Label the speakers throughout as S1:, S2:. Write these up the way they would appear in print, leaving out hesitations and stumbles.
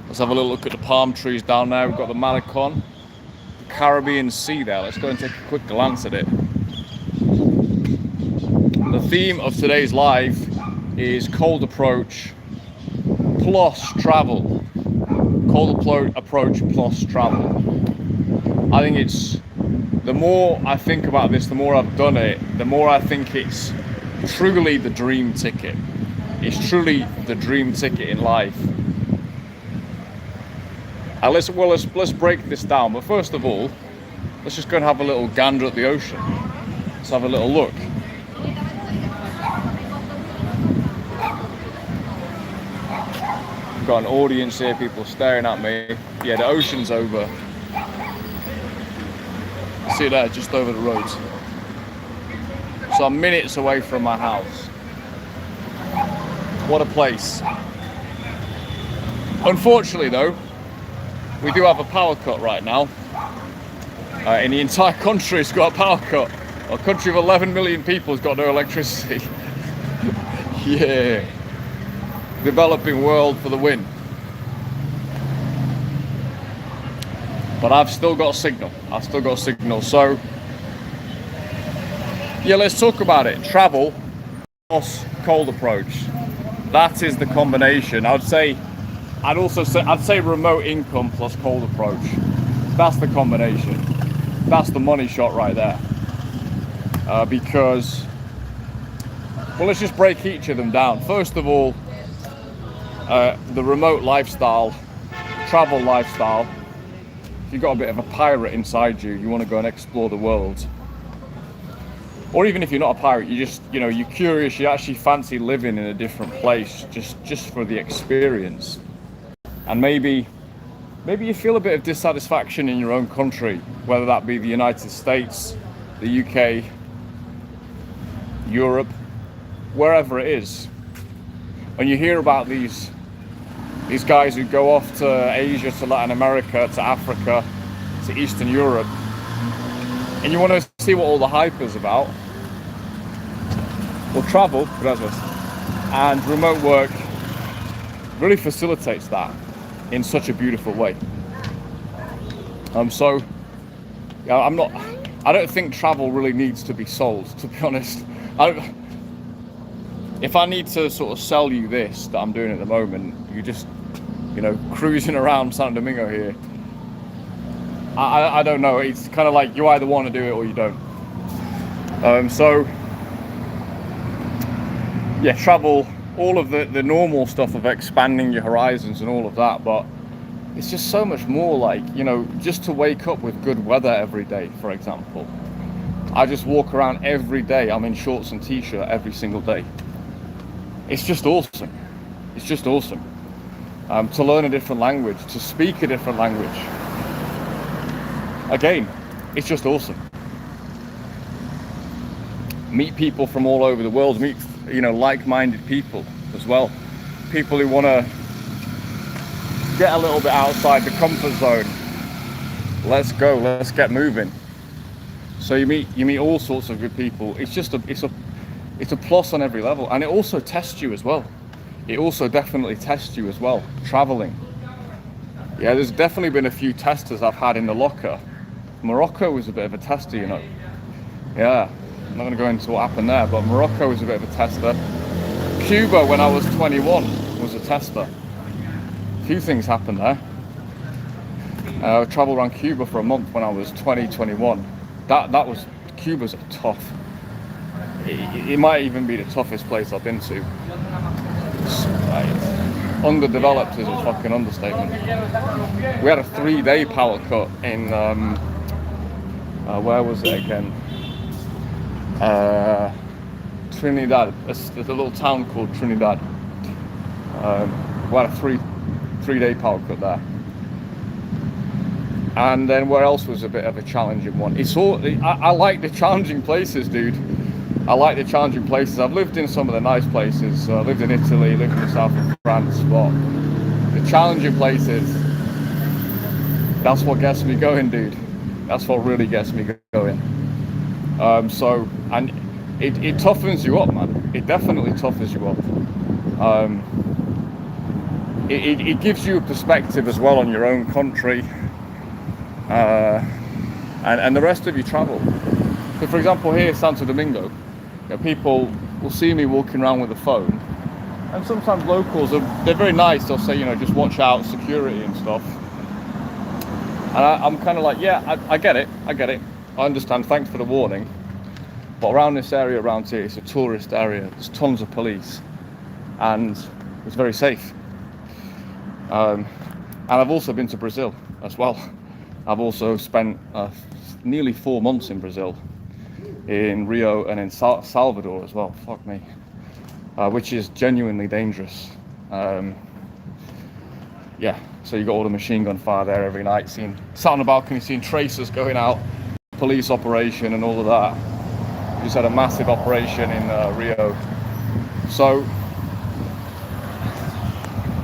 S1: Let's have a little look at the palm trees down there. We've got the Malecon, the Caribbean Sea there. Let's go and take a quick glance at it. The theme of today's live is cold approach plus travel. Cold approach plus travel. I think it's, the more I think about this, the more I've done it, the more I think it's truly the dream ticket. It's truly the dream ticket in life. Let's break this down. But first of all, let's just go and have a little gander at the ocean. Let's have a little look. Got an audience here, people staring at me. Yeah, the ocean's over. See there, just over the road. So I'm minutes away from my house. What a place. Unfortunately though, we do have a power cut right now. And the entire country's got a power cut. A country of 11 million people has got no electricity. Yeah. Developing world for the win. But I've still got a signal. So yeah, let's talk about it. Travel plus cold approach. That is the combination. I'd say remote income plus cold approach. That's the combination. That's the money shot right there. Because, well, let's just break each of them down. First of all, the remote lifestyle, travel lifestyle. If you've got a bit of a pirate inside you, you want to go and explore the world. Or even if you're not a pirate, you just, you're curious, you actually fancy living in a different place just for the experience. And maybe you feel a bit of dissatisfaction in your own country, whether that be the United States, the UK, Europe, wherever it is. And you hear about these guys who go off to Asia, to Latin America, to Africa, to Eastern Europe, and you want to see what all the hype is about. Well, travel, and remote work really facilitates that in such a beautiful way. So, yeah, I don't think travel really needs to be sold, to be honest. If I need to sort of sell you this that I'm doing at the moment, you just, cruising around Santo Domingo here, I don't know. It's kind of like you either want to do it or you don't. So, yeah, travel, all of the normal stuff of expanding your horizons and all of that, but it's just so much more, like, just to wake up with good weather every day, for example. I just walk around every day. I'm in shorts and t-shirt every single day. It's just awesome. It's just awesome. To learn a different language, to speak a different language. Again, it's just awesome. Meet people from all over the world, meet, like-minded people as well. People who want to get a little bit outside the comfort zone. Let's go, let's get moving. So you meet all sorts of good people. It's a plus on every level, and it also tests you as well. It also definitely tests you as well, traveling. Yeah, there's definitely been a few testers I've had in the locker. Morocco was a bit of a tester, Yeah, I'm not going to go into what happened there, but Morocco was a bit of a tester. Cuba, when I was 21, was a tester. A few things happened there. I traveled around Cuba for a month when I was 21. Cuba's tough. It might even be the toughest place I've been to. Underdeveloped is a fucking understatement. We had a 3-day power cut in, where was it again? Trinidad. There's a little town called Trinidad. We had a three-day power cut there. And then where else was a bit of a challenging one? I like the challenging places, dude. I like the challenging places. I've lived in some of the nice places. I lived in Italy, lived in the south of France, but the challenging places, that's what gets me going, dude. That's what really gets me going. And it toughens you up, man. It definitely toughens you up. it gives you a perspective as well on your own country, and the rest of your travel. So for example, here Santo Domingo, people will see me walking around with a phone, and sometimes locals they're very nice. They'll say, just watch out, security and stuff. And I'm kind of like, yeah, I get it, I understand, thanks for the warning. But around this area around here, it's a tourist area, there's tons of police, and it's very safe. And I've also been to Brazil as well. I've also spent nearly 4 months in Brazil, in Rio and in Salvador as well, fuck me, which is genuinely dangerous. Yeah, so you got all the machine gun fire there every night, sat on the balcony, seeing tracers going out, police operation and all of that. We just had a massive operation in Rio. So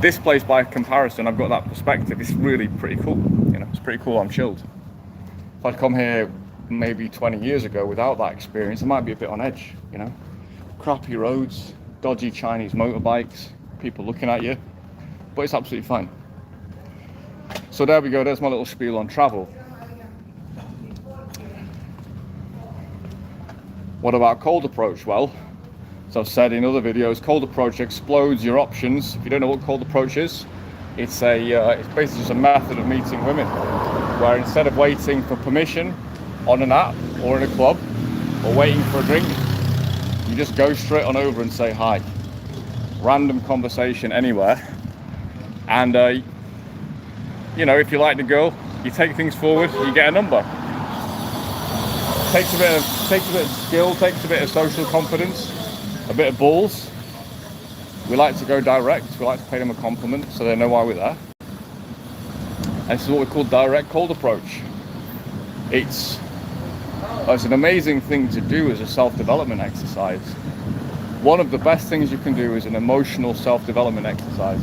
S1: this place, by comparison, I've got that perspective, it's really pretty cool. It's pretty cool, I'm chilled. If I'd come here maybe 20 years ago without that experience, I might be a bit on edge, Crappy roads, dodgy Chinese motorbikes, people looking at you, but it's absolutely fine. So there we go, there's my little spiel on travel. What about cold approach? Well, as I've said in other videos, cold approach explodes your options. If you don't know what cold approach is, it's basically just a method of meeting women, where instead of waiting for permission on an app or in a club, or waiting for a drink, you just go straight on over and say hi. Random conversation anywhere. And if you like the girl, you take things forward, you get a number. Takes a bit of skill, takes a bit of social confidence, a bit of balls. We like to go direct, we like to pay them a compliment so they know why we're there. And this is what we call direct cold approach. It's an amazing thing to do as a self-development exercise. One of the best things you can do is an emotional self-development exercise.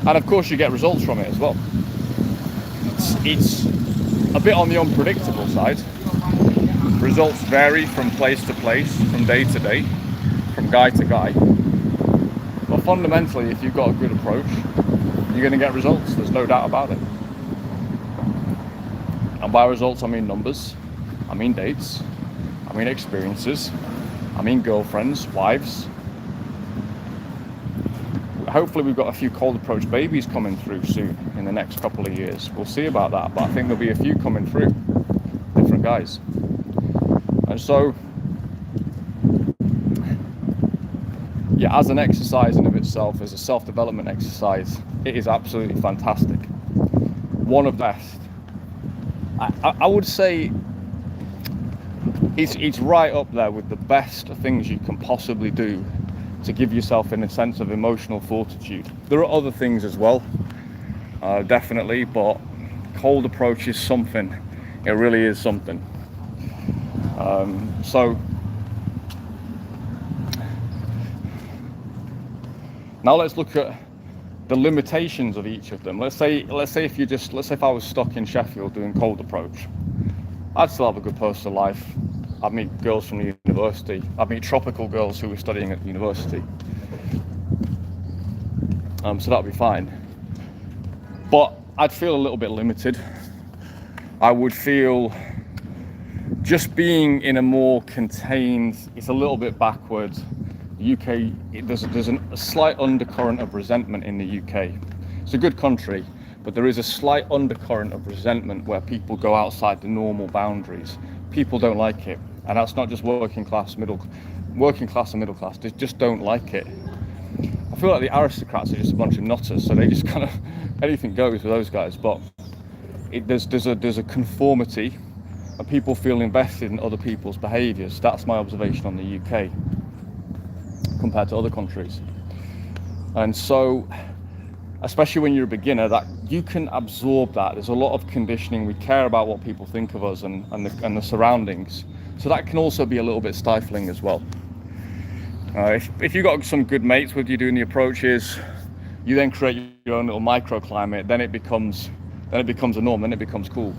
S1: And of course you get results from it as well. It's a bit on the unpredictable side. Results vary from place to place, from day to day, from guy to guy. But fundamentally, if you've got a good approach, you're going to get results. There's no doubt about it. And by results, I mean numbers, I mean dates, I mean experiences, I mean girlfriends, wives. Hopefully we've got a few cold approach babies coming through soon in the next couple of years. We'll see about that, but I think there'll be a few coming through, different guys. And so, yeah, as an exercise in of itself, as a self-development exercise, it is absolutely fantastic. One of the best. I would say it's right up there with the best things you can possibly do to give yourself in a sense of emotional fortitude. There are other things as well, definitely, but cold approach is something. It really is something. So now let's look at the limitations of each of them. Let's say if I was stuck in Sheffield doing cold approach, I'd still have a good personal life. I'd meet girls from the university. I'd meet tropical girls who were studying at the university. So that'd be fine. But I'd feel a little bit limited. I would feel just being in a more contained, it's a little bit backwards. The UK, there's a slight undercurrent of resentment in the UK. It's a good country, but there is a slight undercurrent of resentment where people go outside the normal boundaries. People don't like it. And that's not just working class and middle class, they just don't like it. I feel like the aristocrats are just a bunch of nutters, so they just kind of, anything goes with those guys. But there's a conformity, and people feel invested in other people's behaviours. That's my observation on the UK compared to other countries. And so, especially when you're a beginner, that you can absorb that. There's a lot of conditioning. We care about what people think of us and the surroundings. So that can also be a little bit stifling as well. If you've got some good mates with you doing the approaches, you then create your own little microclimate, then it becomes a norm, then it becomes cool.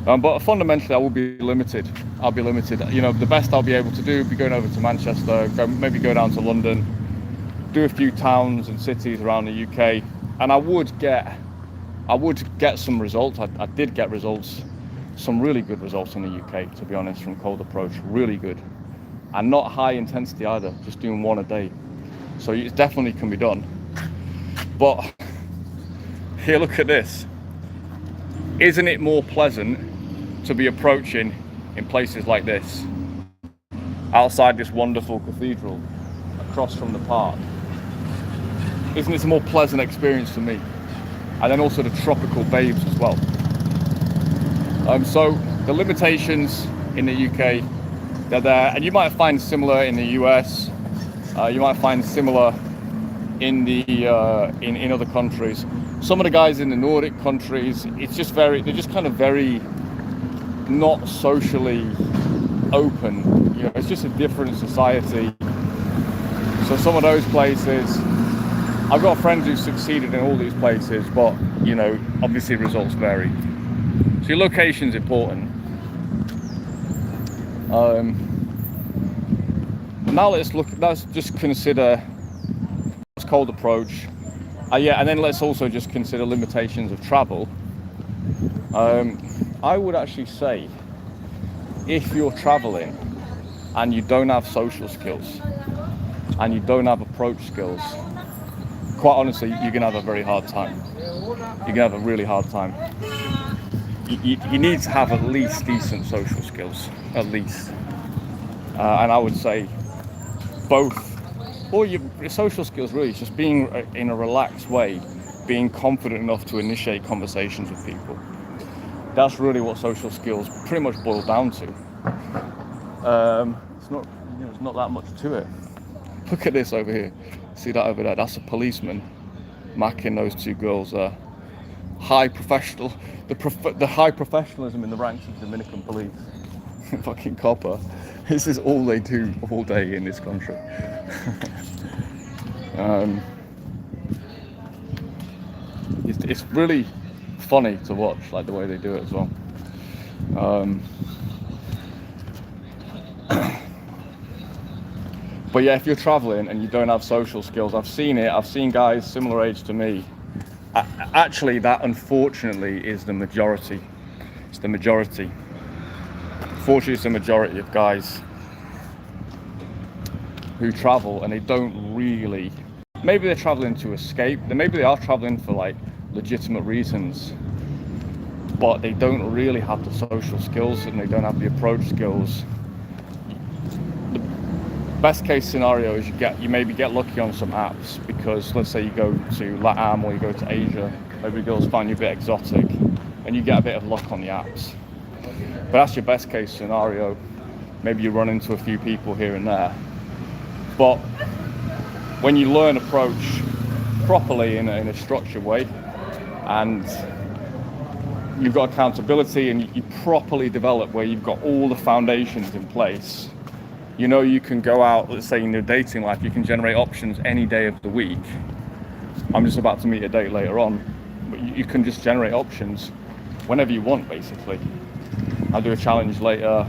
S1: But fundamentally, I will be limited. I'll be limited. The best I'll be able to do will be going over to Manchester, maybe go down to London, do a few towns and cities around the UK, and I would get some results. I did get results, some really good results in the UK, to be honest, from Cold Approach, really good. And not high intensity either, just doing one a day. So it definitely can be done. But here, look at this. Isn't it more pleasant to be approaching in places like this, outside this wonderful cathedral, across from the park? Isn't it a more pleasant experience for me? And then also the tropical babes as well. So the limitations in the UK, they're there, and you might find similar in the US. You might find similar in the in other countries. Some of the guys in the Nordic countries, they're just kind of very not socially open. You know, it's just a different society. So some of those places, I've got friends who've succeeded in all these places, but you know, obviously results vary. So your location's important. Now let's just consider what's Cold Approach. Yeah, and then let's also just consider limitations of travel. I would actually say, if you're traveling and you don't have social skills and you don't have approach skills, quite honestly, you're gonna have a very hard time. You're gonna have a really hard time. You need to have at least decent social skills, at least. And I would say both. Or your social skills really is just being in a relaxed way, being confident enough to initiate conversations with people. That's really what social skills pretty much boil down to. It's not that much to it. Look at this over here. See that over there? That's a policeman macking those two girls there. High professional, the high professionalism in the ranks of Dominican police. Fucking copper. This is all they do all day in this country. It's really funny to watch, like the way they do it as well. But yeah, if you're traveling and you don't have social skills, I've seen it. I've seen guys similar age to me. Actually, that unfortunately is the majority. It's the majority. Fortunately, it's the majority of guys who travel and they don't really, maybe they're traveling to escape, maybe they are traveling for like legitimate reasons, but they don't really have the social skills and they don't have the approach skills. The best case scenario is you maybe get lucky on some apps, because let's say you go to LATAM or you go to Asia, maybe girls find you a bit exotic and you get a bit of luck on the apps. But that's your best case scenario. Maybe you run into a few people here and there. But when you learn approach properly in a structured way, and you've got accountability and you properly develop where you've got all the foundations in place, you know you can go out, let's say in your dating life, you can generate options any day of the week. I'm just about to meet a date later on, but you can just generate options whenever you want, basically. I'll do a challenge later.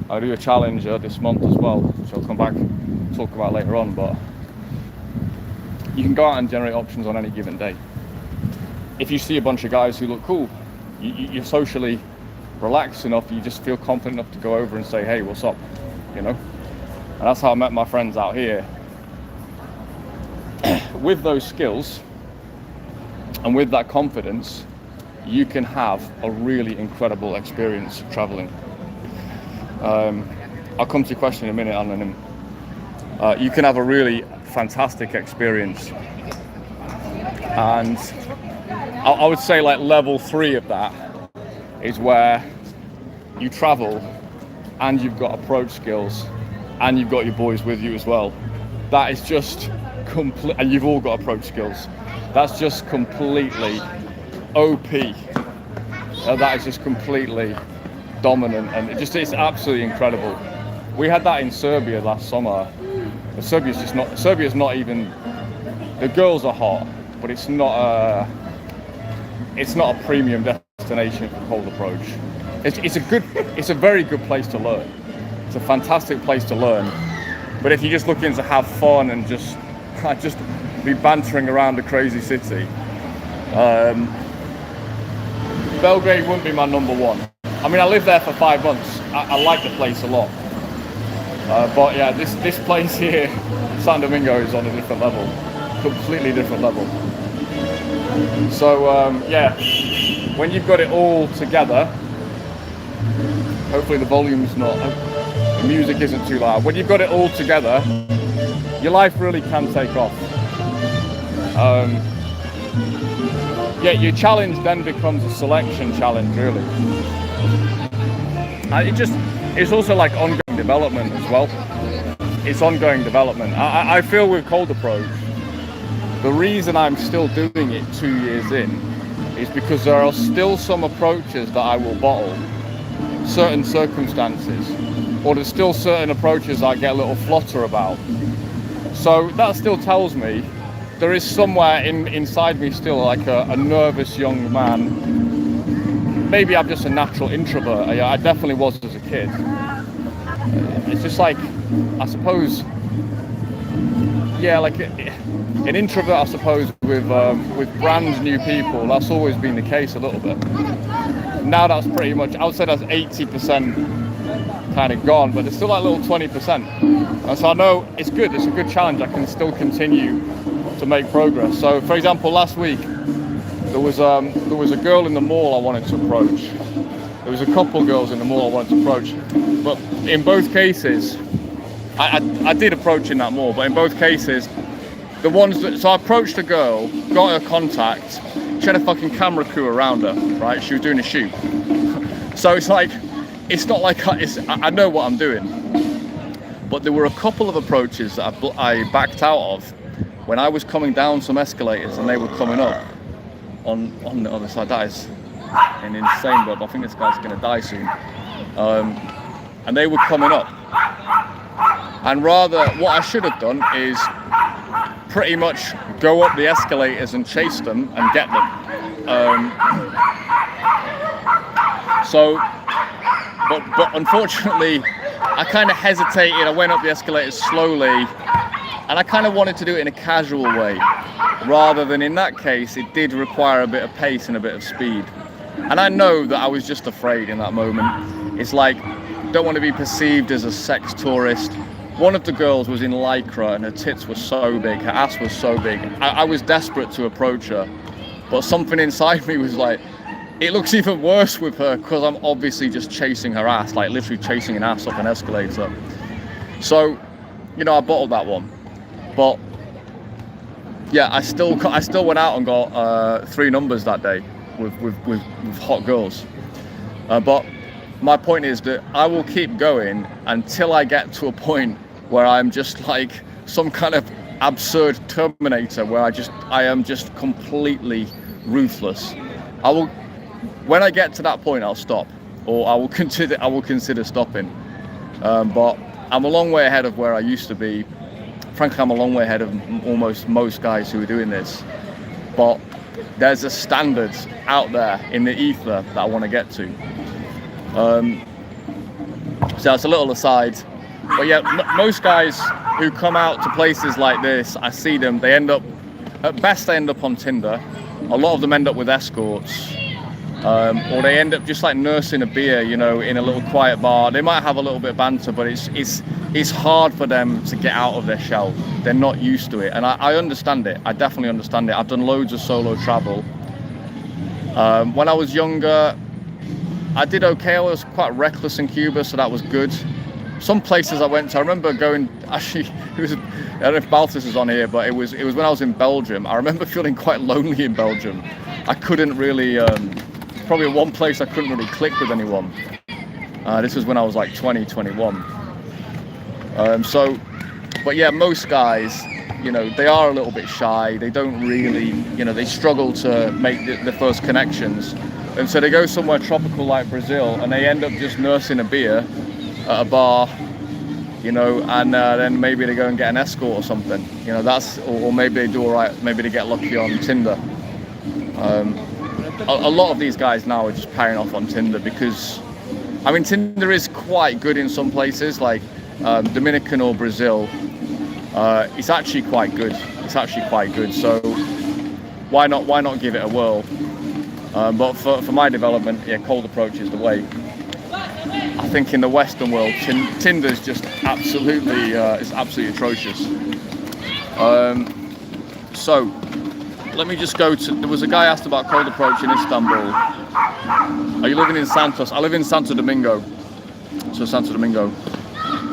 S1: I'll do a challenge this month as well, which I'll come back and talk about later on, but you can go out and generate options on any given day. If you see a bunch of guys who look cool, you're socially relaxed enough, you just feel confident enough to go over and say, hey, what's up, you know? And that's how I met my friends out here. With those skills and with that confidence, you can have a really incredible experience traveling. I'll come to your question in a minute, Alan. You can have a really fantastic experience. And I would say like level 3 of that is where you travel and you've got approach skills and you've got your boys with you as well. That is just complete, and you've all got approach skills. That's just completely OP. That is just completely dominant, and it's absolutely incredible. We had that in Serbia last summer. Serbia's not even, the girls are hot, but it's not a premium destination for Cold Approach. It's a very good place to learn. It's a fantastic place to learn. But if you're just looking to have fun and just I'd just be bantering around a crazy city. Belgrade wouldn't be my number one. I mean, I lived there for 5 months. I like the place a lot. But yeah, this place here, San Domingo, is on a different level. Completely different level. So yeah, when you've got it all together, hopefully the volume's not, the music isn't too loud. When you've got it all together, your life really can take off. Yeah, your challenge then becomes a selection challenge, really. It's also like ongoing development as well. It's ongoing development. I feel with cold approach, the reason I'm still doing it 2 years in is because there are still some approaches that I will bottle, certain circumstances, or there's still certain approaches I get a little flutter about. So that still tells me there is somewhere inside me still like a nervous young man. Maybe I'm just a natural introvert. I definitely was as a kid. It's just like, I suppose, yeah, like an introvert, I suppose, with brand new people. That's always been the case a little bit. Now that's pretty much, I would say that's 80% kind of gone, but there's still like a little 20%. And so I know it's good. It's a good challenge. I can still continue to make progress. So, for example, last week there was a girl in the mall I wanted to approach. There was a couple girls in the mall I wanted to approach, but in both cases, I did approach in that mall. But in both cases, the ones that, so I approached a girl, got her contact. She had a fucking camera crew around her, right? She was doing a shoot. So it's like, it's not like I know what I'm doing. But there were a couple of approaches that I backed out of when I was coming down some escalators and they were coming up on the other side. That is an insane burp. I think this guy's going to die soon. And they were coming up. And rather, what I should have done is pretty much go up the escalators and chase them and get them. But unfortunately, I kind of hesitated. I went up the escalators slowly, and I kind of wanted to do it in a casual way, rather than in that case, it did require a bit of pace and a bit of speed. And I know that I was just afraid in that moment. It's like, don't want to be perceived as a sex tourist. One of the girls was in Lycra and her tits were so big, her ass was so big. I was desperate to approach her, but something inside me was like, it looks even worse with her because I'm obviously just chasing her ass, like literally chasing an ass up an escalator. So, you know, I bottled that one. But yeah, I still went out and got 3 numbers that day with hot girls. But my point is that I will keep going until I get to a point where I'm just like some kind of absurd Terminator, where I am just completely ruthless. When I get to that point, I'll stop, or I will consider stopping. But I'm a long way ahead of where I used to be. Frankly, I'm a long way ahead of almost most guys who are doing this. But there's a standard out there in the ether that I want to get to. So that's a little aside. But yeah, most guys who come out to places like this, I see them, they end up, at best they end up on Tinder. A lot of them end up with escorts. Or they end up just like nursing a beer, you know, in a little quiet bar. They might have a little bit of banter, but it's hard for them to get out of their shell. They're not used to it, and I understand it. I definitely understand it. I've done loads of solo travel. When I was younger, I did okay. I was quite reckless in Cuba, so that was good. Some places I went to, I remember going, actually, I don't know if Balthus is on here, but it was when I was in Belgium. I remember feeling quite lonely in Belgium. I couldn't really, probably one place I couldn't really click with anyone. This was when I was like 20, 21. But yeah, most guys, you know, they are a little bit shy. They don't really, you know, they struggle to make the first connections. And so they go somewhere tropical like Brazil and they end up just nursing a beer at a bar, you know, and then maybe they go and get an escort or something. You know, or maybe they do all right, maybe they get lucky on Tinder. A lot of these guys now are just paying off on Tinder because, I mean, Tinder is quite good in some places, like Dominican or Brazil. It's actually quite good. it's actually quite good. So why not give it a whirl? But for my development, yeah, cold approach is the way. I think in the Western world, Tinder's just absolutely, it's absolutely atrocious. So let me just go to, there was a guy asked about cold approach in Istanbul. Are you living in Santos? I live in Santo Domingo. So Santo Domingo.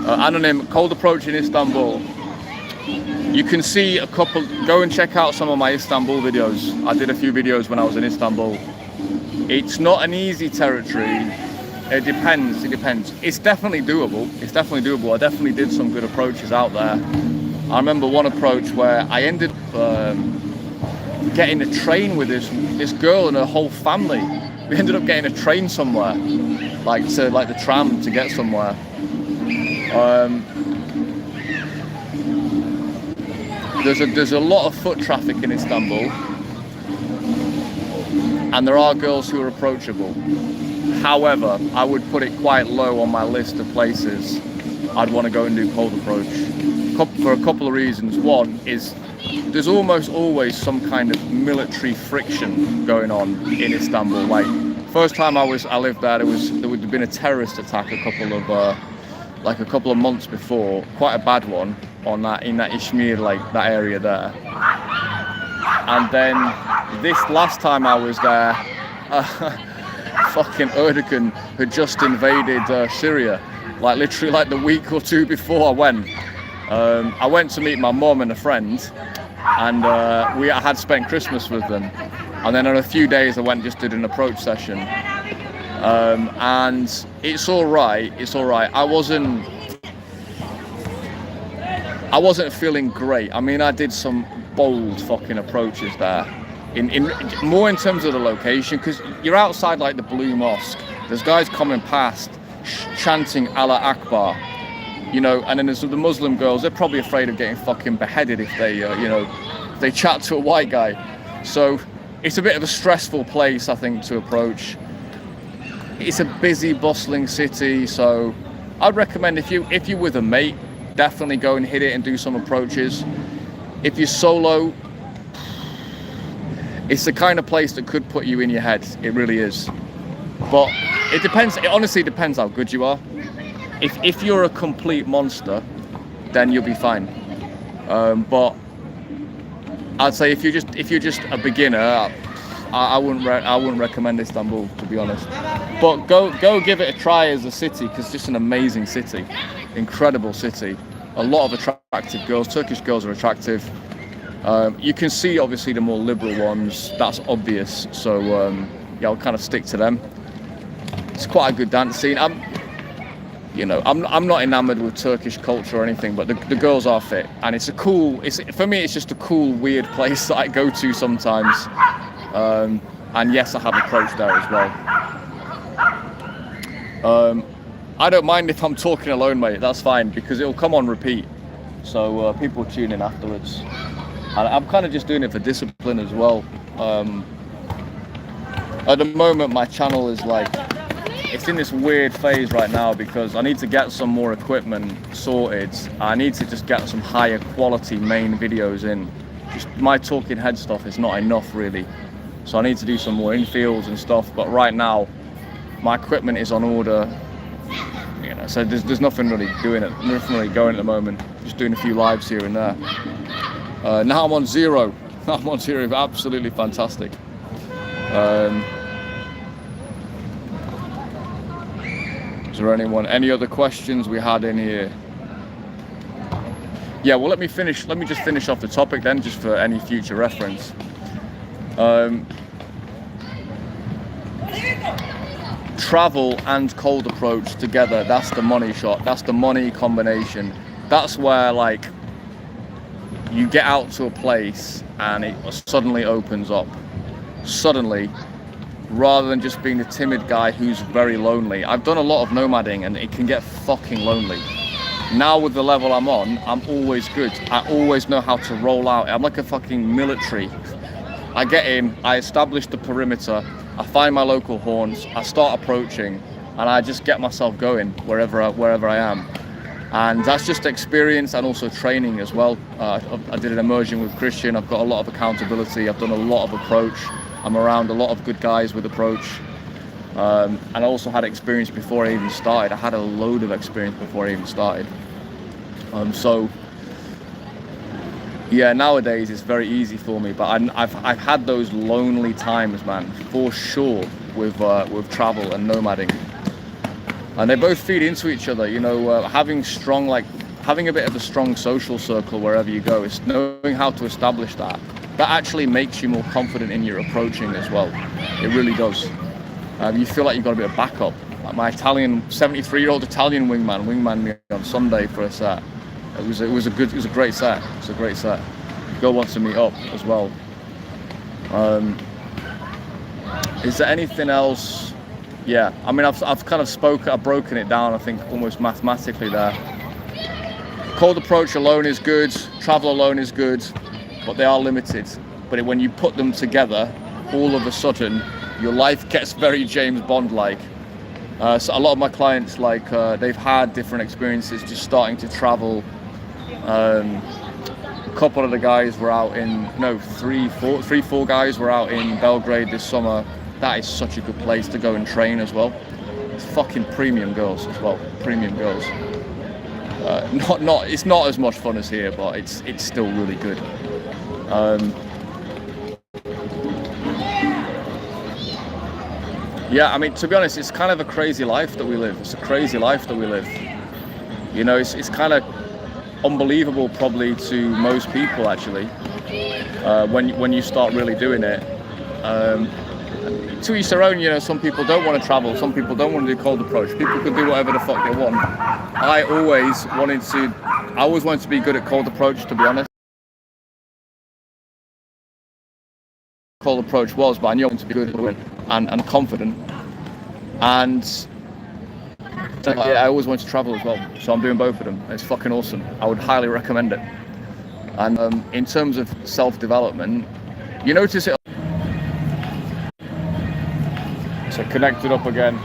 S1: Anonym, cold approach in Istanbul. You can see a couple, go and check out some of my Istanbul videos. I did a few videos when I was in Istanbul. It's not an easy territory. It depends. It's definitely doable. I definitely did some good approaches out there. I remember one approach where I ended up getting a train with this girl and her whole family. We ended up getting a train somewhere, like the tram to get somewhere. There's a lot of foot traffic in Istanbul, and there are girls who are approachable. However, I would put it quite low on my list of places I'd want to go and do cold approach for a couple of reasons. One is there's almost always some kind of military friction going on in Istanbul. Like first time I lived there, there would have been a terrorist attack a couple of months before, quite a bad one in that Izmir, like that area there. And then this last time I was there, fucking Erdogan had just invaded Syria, like literally like the week or two before I went. I went to meet my mum and a friend, and I had spent Christmas with them. And then in a few days I went and just did an approach session. And it's all right. I wasn't feeling great. I mean, I did some bold fucking approaches there. More in terms of the location, because you're outside like the Blue Mosque. There's guys coming past chanting Allah Akbar, and then there's the Muslim girls. They're probably afraid of getting fucking beheaded if they chat to a white guy. So it's a bit of a stressful place, I think, to approach. It's a busy, bustling city, so I'd recommend if you're with a mate, definitely go and hit it and do some approaches. If you're solo, it's the kind of place that could put you in your head. It really is. But it depends. It honestly depends how good you are. If you're a complete monster, then you'll be fine. But I'd say if you're just a beginner, I wouldn't recommend Istanbul, to be honest. But go give it a try as a city, because it's just an amazing city, incredible city. A lot of attractive girls. Turkish girls are attractive. You can see obviously the more liberal ones. That's obvious. So yeah, I'll kind of stick to them. It's quite a good dance scene. I'm not enamored with Turkish culture or anything, but the girls are fit, and for me it's just a cool, weird place that I go to sometimes. And yes, I have approached there as well. I don't mind if I'm talking alone, mate. That's fine, because it'll come on repeat, so people tune in afterwards. And I'm kind of just doing it for discipline as well. At the moment, my channel is it's in this weird phase right now, because I need to get some more equipment sorted. I need to just get some higher quality main videos in. Just my talking head stuff is not enough, really. So I need to do some more infields and stuff. But right now, my equipment is on order. So there's nothing really going at the moment. Just doing a few lives here and there. Now I'm on zero. Absolutely fantastic. Is there any other questions we had in here? Yeah, well, let me just finish off the topic then, just for any future reference. Travel and cold approach together, that's the money shot. That's the money combination. That's where you get out to a place and it suddenly opens up. Suddenly, rather than just being the timid guy who's very lonely. I've done a lot of nomading and it can get fucking lonely. Now with the level I'm on, I'm always good. I always know how to roll out. I'm like a fucking military. I get in, I establish the perimeter, I find my local haunts, I start approaching, and I just get myself going wherever I am. And that's just experience and also training as well. I did an immersion with Christian. I've got a lot of accountability. I've done a lot of approach. I'm around a lot of good guys with approach. And I also had experience before I even started. I had a load of experience before I even started. So yeah, nowadays it's very easy for me, but I've had those lonely times, man, for sure, with travel and nomading. And they both feed into each other, you know. Having a bit of a strong social circle wherever you go, is knowing how to establish that. That actually makes you more confident in your approaching as well. It really does. You feel like you've got a bit of backup. Like my 73-year-old Italian wingman me on Sunday for a set. It was a great set. It's a great set. Girl wants to meet up as well. Is there anything else? Yeah, I mean, I've kind of broken it down, I think, almost mathematically there. Cold approach alone is good, travel alone is good, but they are limited. But when you put them together, all of a sudden, your life gets very James Bond-like. So a lot of my clients, they've had different experiences just starting to travel. A couple of the guys were out in, four guys were out in Belgrade this summer. That is such a good place to go and train as well. It's fucking premium girls as well, premium girls. It's not as much fun as here, but it's still really good. Yeah, I mean, to be honest, it's kind of a crazy life that we live. It's a crazy life that we live. You know, it's kind of unbelievable probably to most people actually, when you start really doing it. To each their own, you know. Some people don't want to travel, some people don't want to do cold approach. People can do whatever the fuck they want. I always wanted to be good at cold approach, to be honest. Cold approach was, but I knew I wanted to be good at it and confident. And I always wanted to travel as well, so I'm doing both of them. It's fucking awesome. I would highly recommend it. And in terms of self-development, you notice it. So connected up again,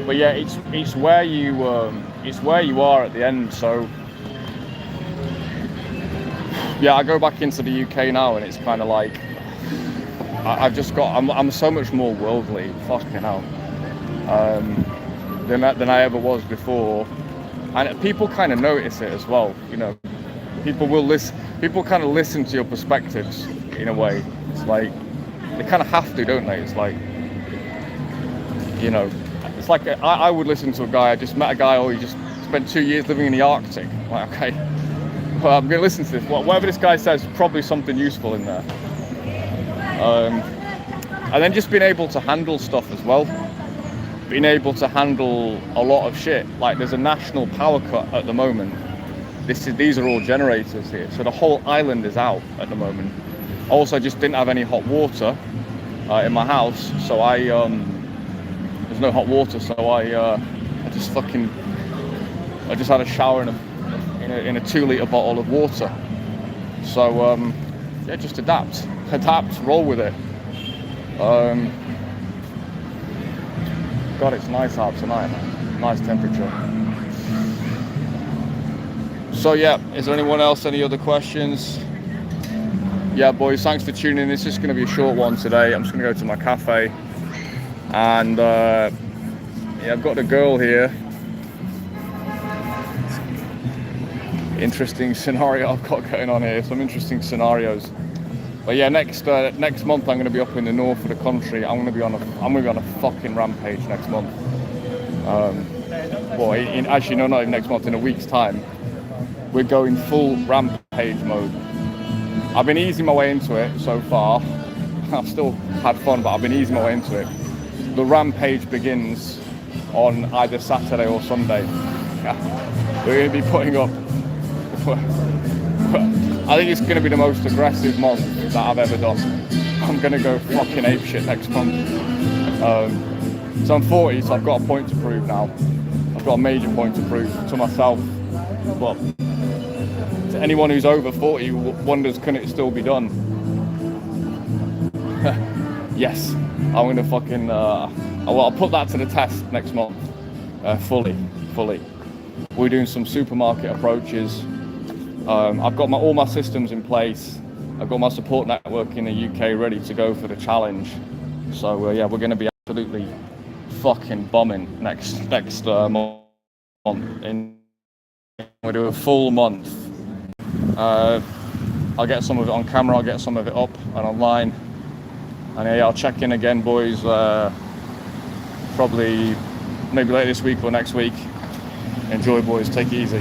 S1: but yeah, it's where you are at the end. So yeah, I go back into the UK now, and it's kind of like I'm so much more worldly, fucking hell, than I ever was before, and people kind of notice it as well. You know, people kind of listen to your perspectives in a way. It's like they kind of have to, don't they? It's like, you know, it's like I would listen to a guy. I just met a guy, he just spent 2 years living in the Arctic. I'm like, okay, well, I'm going to listen to this. Whatever this guy says, probably something useful in there. And then just being able to handle stuff as well. Being able to handle a lot of shit. Like there's a national power cut at the moment. These are all generators here. So the whole island is out at the moment. Also, I just didn't have any hot water in my house. So there's no hot water, so I just had a shower in a 2-litre bottle of water. So yeah, just adapt, roll with it. God, it's nice out tonight, nice temperature. So yeah, is there anyone else, any other questions? Yeah, boys, thanks for tuning in. This is going to be a short one today. I'm just going to go to my cafe. And yeah, I've got a girl here. Interesting scenario I've got going on here. Some interesting scenarios. But yeah, next month I'm going to be up in the north of the country. I'm going to be on a fucking rampage next month. Actually, no, not even next month. In a week's time, we're going full rampage mode. I've been easing my way into it so far. I've still had fun, but I've been easing my way into it. The rampage begins on either Saturday or Sunday. We're going to be putting up. I think it's going to be the most aggressive month that I've ever done. I'm going to go fucking apeshit next month. So I'm 40, so I've got a point to prove now. I've got a major point to prove to myself. But to anyone who's over 40 who wonders, can it still be done? Yes, I'm going to fucking... I'll put that to the test next month. Fully. We're doing some supermarket approaches. I've got all my systems in place. I've got my support network in the UK ready to go for the challenge. So yeah, we're going to be absolutely fucking bombing next month. We'll do a full month. I'll get some of it on camera, I'll get some of it up and online. And yeah, I'll check in again, boys, probably maybe later this week or next week. Enjoy, boys, take it easy.